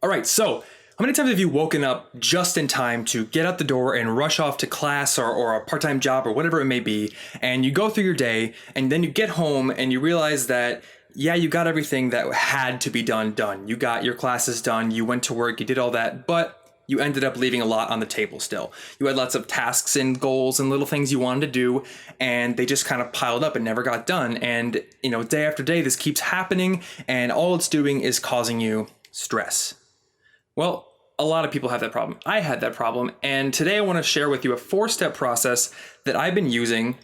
All right, so how many times have you woken up just in time to get out the door and rush off to class or a part-time job or whatever it may be, and you go through your day and then you get home and you realize that, yeah, you got everything that had to be done. You got your classes done, you went to work, you did all that, but you ended up leaving a lot on the table still. You had lots of tasks and goals and little things you wanted to do, and they just kind of piled up and never got done. And, day after day, this keeps happening, and all it's doing is causing you stress. Well, a lot of people have that problem. I had that problem, and today I want to share with you a 4-step process that I've been using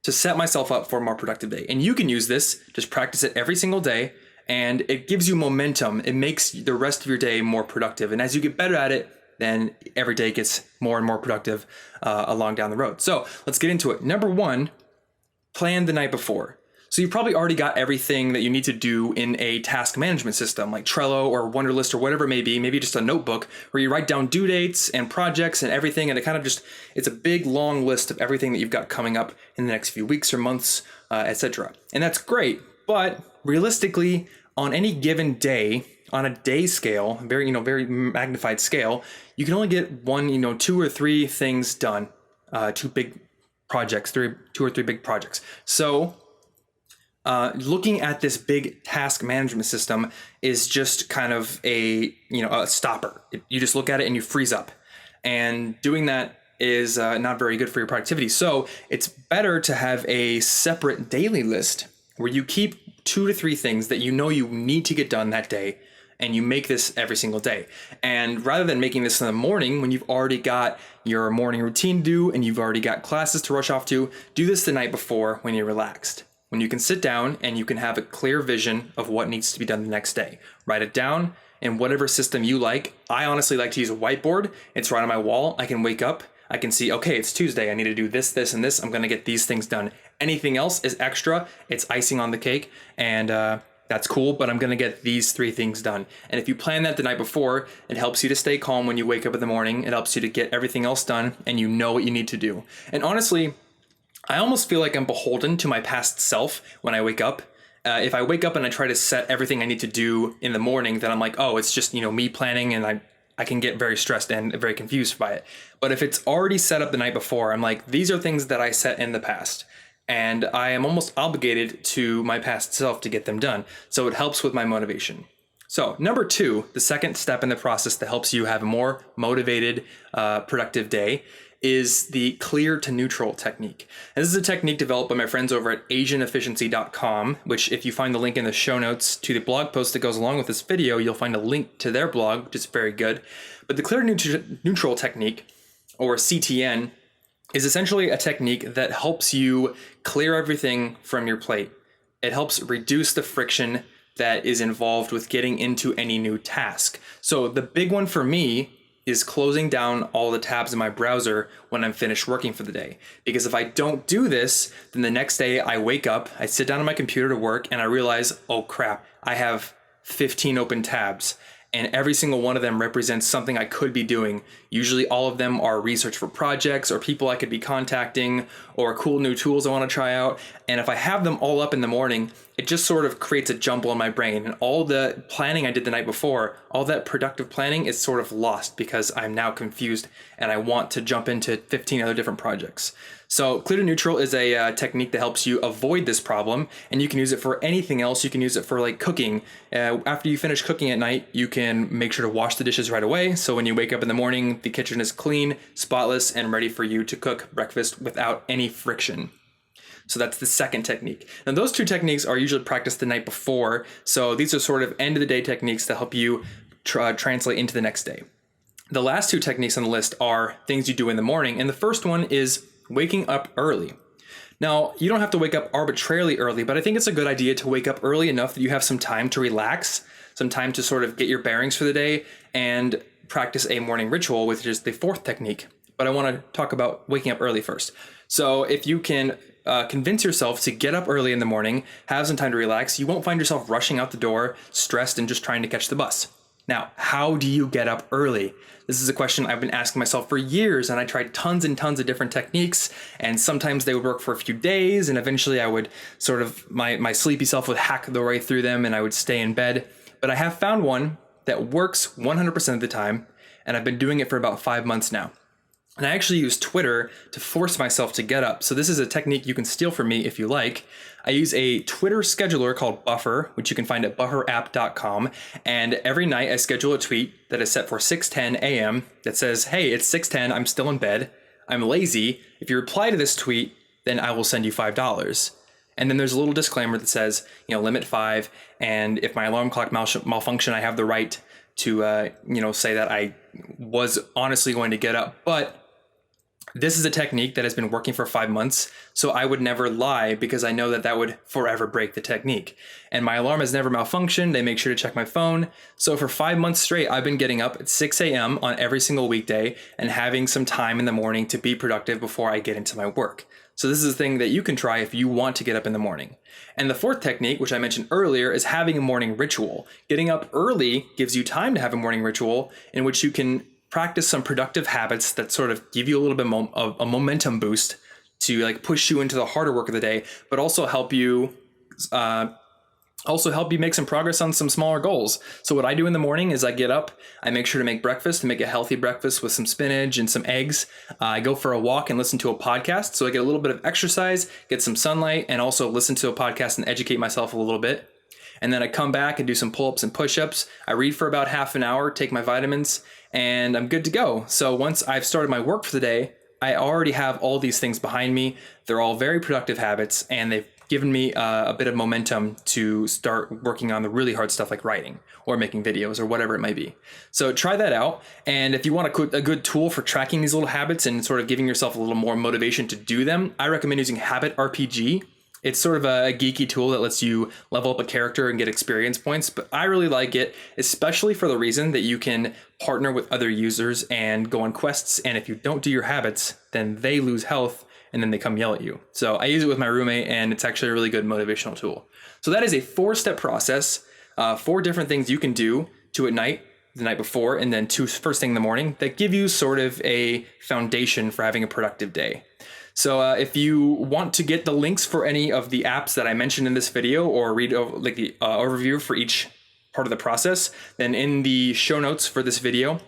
to set myself up for a more productive day. And you can use this, just practice it every single day, and it gives you momentum. It makes the rest of your day more productive. And as you get better at it, then every day gets more and more productive along down the road. So let's get into it. Number 1, plan the night before. So you've probably already got everything that you need to do in a task management system like Trello or Wunderlist or whatever it may be, maybe just a notebook where you write down due dates and projects and everything. And it's a big, long list of everything that you've got coming up in the next few weeks or months, etc. And that's great. But realistically, on any given day, on a day scale, very magnified scale, you can only get 1, 2 or 3 things done, 2 big projects, 2 or 3 big projects. So looking at this big task management system is just kind of a stopper. You just look at it and you freeze up, and doing that is not very good for your productivity. So it's better to have a separate daily list where you keep 2 to 3 things that you need to get done that day, and you make this every single day. And rather than making this in the morning when you've already got your morning routine due and you've already got classes to rush off to, do this the night before when you're relaxed, when you can sit down and you can have a clear vision of what needs to be done the next day. Write it down in whatever system you like. I honestly like to use a whiteboard. It's right on my wall. I can wake up, I can see, okay, it's Tuesday. I need to do this, this, and this. I'm going to get these things done. Anything else is extra. It's icing on the cake, and that's cool, but I'm going to get these 3 things done. And if you plan that the night before, it helps you to stay calm when you wake up in the morning. It helps you to get everything else done, and you know what you need to do. And honestly, I almost feel like I'm beholden to my past self when I wake up. If I wake up and I try to set everything I need to do in the morning, then I'm like, oh, it's just, me planning, and I can get very stressed and very confused by it. But if it's already set up the night before, I'm like, these are things that I set in the past, and I am almost obligated to my past self to get them done. So it helps with my motivation. So number 2, the second step in the process that helps you have a more motivated, productive day is the clear to neutral technique. And this is a technique developed by my friends over at asianefficiency.com, which if you find the link in the show notes to the blog post that goes along with this video, you'll find a link to their blog, which is very good. But the clear neutral technique, or CTN, is essentially a technique that helps you clear everything from your plate. It helps reduce the friction that is involved with getting into any new task. So the big one for me is closing down all the tabs in my browser when I'm finished working for the day. Because if I don't do this, then the next day I wake up, I sit down on my computer to work, and I realize, oh crap, I have 15 open tabs. And every single one of them represents something I could be doing. Usually all of them are research for projects or people I could be contacting or cool new tools I want to try out. And if I have them all up in the morning, it just sort of creates a jumble in my brain. And all the planning I did the night before, all that productive planning is sort of lost because I'm now confused and I want to jump into 15 other different projects. So clear to neutral is a technique that helps you avoid this problem, and you can use it for anything else. You can use it for like cooking. After you finish cooking at night, you can make sure to wash the dishes right away. So when you wake up in the morning, the kitchen is clean, spotless, and ready for you to cook breakfast without any friction. So that's the second technique. Now those 2 techniques are usually practiced the night before. So these are sort of end of the day techniques that help you translate into the next day. The last 2 techniques on the list are things you do in the morning. And the first one is waking up early. Now, you don't have to wake up arbitrarily early, but I think it's a good idea to wake up early enough that you have some time to relax, some time to sort of get your bearings for the day and practice a morning ritual, which is the 4th technique. But I want to talk about waking up early first. So if you can convince yourself to get up early in the morning, have some time to relax, you won't find yourself rushing out the door, stressed and just trying to catch the bus. Now, how do you get up early? This is a question I've been asking myself for years, and I tried tons and tons of different techniques, and sometimes they would work for a few days, and eventually I would sort of, my sleepy self would hack the way through them, and I would stay in bed. But I have found one that works 100% of the time, and I've been doing it for about 5 months now. And I actually use Twitter to force myself to get up. So this is a technique you can steal from me if you like. I use a Twitter scheduler called Buffer, which you can find at bufferapp.com. And every night I schedule a tweet that is set for 6:10 a.m. that says, hey, it's 6:10, I'm still in bed, I'm lazy. If you reply to this tweet, then I will send you $5. And then there's a little disclaimer that says, limit 5. And if my alarm clock malfunction, I have the right to, say that I was honestly going to get up. But this is a technique that has been working for 5 months, so I would never lie because I know that that would forever break the technique. And my alarm has never malfunctioned. I make sure to check my phone. So for 5 months straight, I've been getting up at 6 a.m. on every single weekday and having some time in the morning to be productive before I get into my work. So this is a thing that you can try if you want to get up in the morning. And the fourth technique, which I mentioned earlier, is having a morning ritual. Getting up early gives you time to have a morning ritual in which you can practice some productive habits that sort of give you a little bit of a momentum boost to like push you into the harder work of the day, but also help you make some progress on some smaller goals. So what I do in the morning is I get up, I make sure to make breakfast, to make a healthy breakfast with some spinach and some eggs. I go for a walk and listen to a podcast. So I get a little bit of exercise, get some sunlight, and also listen to a podcast and educate myself a little bit. And then I come back and do some pull-ups and push-ups. I read for about half an hour, take my vitamins, and I'm good to go. So once I've started my work for the day, I already have all these things behind me. They're all very productive habits, and they've given me a bit of momentum to start working on the really hard stuff like writing or making videos or whatever it might be. So try that out. And if you want a good tool for tracking these little habits and sort of giving yourself a little more motivation to do them, I recommend using Habit RPG. It's sort of a geeky tool that lets you level up a character and get experience points, but I really like it, especially for the reason that you can partner with other users and go on quests. And if you don't do your habits, then they lose health and then they come yell at you. So I use it with my roommate, and it's actually a really good motivational tool. So that is a 4-step process, 4 different things you can do, 2 at night, the night before, and then 2 first thing in the morning, that give you sort of a foundation for having a productive day. So if you want to get the links for any of the apps that I mentioned in this video, or read the overview for each part of the process, then in the show notes for this video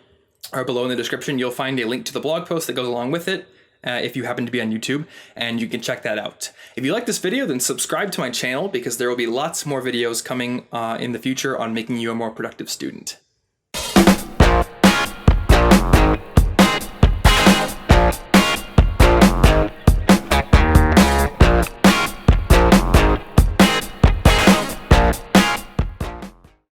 or below in the description, you'll find a link to the blog post that goes along with it if you happen to be on YouTube, and you can check that out. If you like this video, then subscribe to my channel because there will be lots more videos coming in the future on making you a more productive student.